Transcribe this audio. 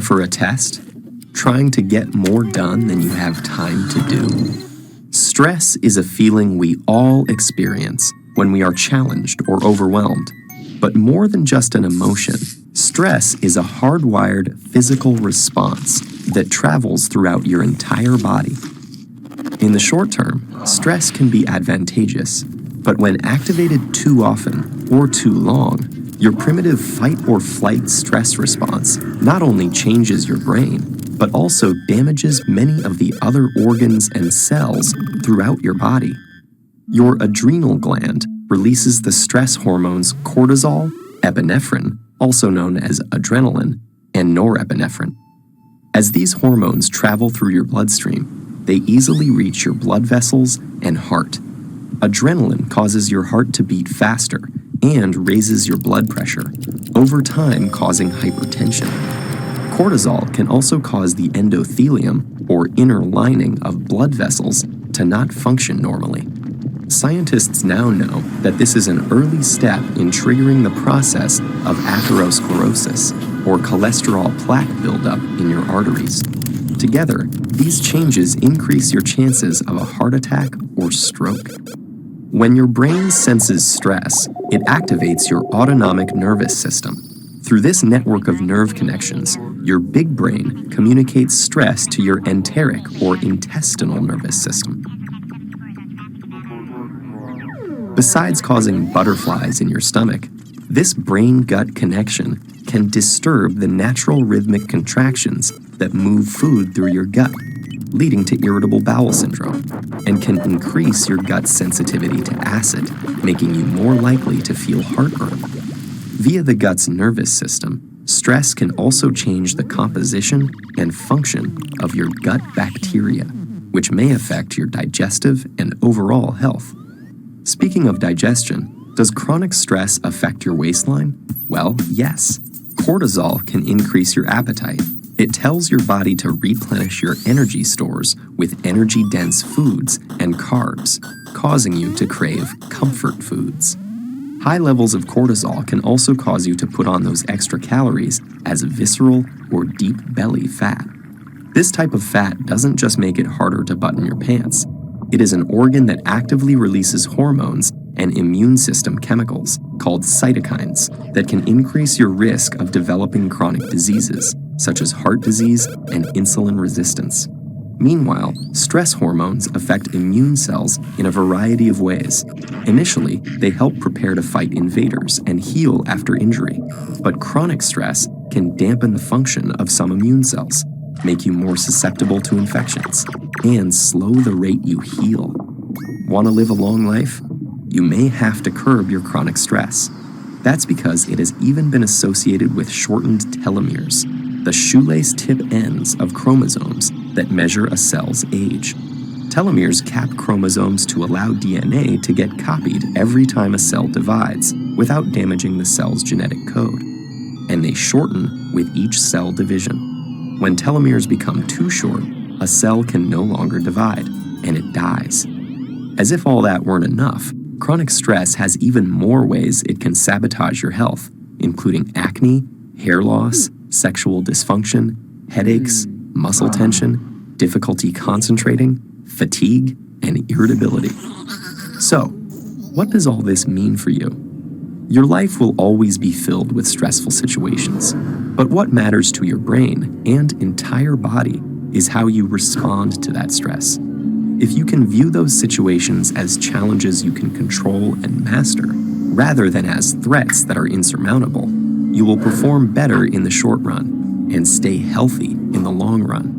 for a test? Trying to get more done than you have time to do? Stress is a feeling we all experience when we are challenged or overwhelmed. But more than just an emotion, stress is a hardwired physical response that travels throughout your entire body. In the short term, stress can be advantageous, but when activated too often or too long, your primitive fight or flight stress response not only changes your brain, but also damages many of the other organs and cells throughout your body. Your adrenal gland releases the stress hormones cortisol, epinephrine, also known as adrenaline, and norepinephrine. As these hormones travel through your bloodstream, they easily reach your blood vessels and heart. Adrenaline causes your heart to beat faster and raises your blood pressure, over time causing hypertension. Cortisol can also cause the endothelium, or inner lining of blood vessels, to not function normally. Scientists now know that this is an early step in triggering the process of atherosclerosis, or cholesterol plaque buildup in your arteries. Together, these changes increase your chances of a heart attack or stroke. When your brain senses stress, it activates your autonomic nervous system. Through this network of nerve connections, your big brain communicates stress to your enteric or intestinal nervous system. Besides causing butterflies in your stomach, this brain-gut connection can disturb the natural rhythmic contractions that move food through your gut, leading to irritable bowel syndrome, and can increase your gut's sensitivity to acid, making you more likely to feel heartburn. Via the gut's nervous system, stress can also change the composition and function of your gut bacteria, which may affect your digestive and overall health. Speaking of digestion, does chronic stress affect your waistline? Well, yes. Cortisol can increase your appetite. It tells your body to replenish your energy stores with energy-dense foods and carbs, causing you to crave comfort foods. High levels of cortisol can also cause you to put on those extra calories as visceral or deep belly fat. This type of fat doesn't just make it harder to button your pants. It is an organ that actively releases hormones and immune system chemicals called cytokines that can increase your risk of developing chronic diseases, such as heart disease and insulin resistance. Meanwhile, stress hormones affect immune cells in a variety of ways. Initially, they help prepare to fight invaders and heal after injury, but chronic stress can dampen the function of some immune cells, make you more susceptible to infections, and slow the rate you heal. Want to live a long life? You may have to curb your chronic stress. That's because it has even been associated with shortened telomeres, the shoelace tip ends of chromosomes that measure a cell's age. Telomeres cap chromosomes to allow DNA to get copied every time a cell divides without damaging the cell's genetic code, and they shorten with each cell division. When telomeres become too short, a cell can no longer divide, and it dies. As if all that weren't enough, chronic stress has even more ways it can sabotage your health, including acne, hair loss, sexual dysfunction, headaches, muscle tension, difficulty concentrating, fatigue, and irritability. So, what does all this mean for you? Your life will always be filled with stressful situations, but what matters to your brain and entire body is how you respond to that stress. If you can view those situations as challenges you can control and master, rather than as threats that are insurmountable, you will perform better in the short run and stay healthy in the long run.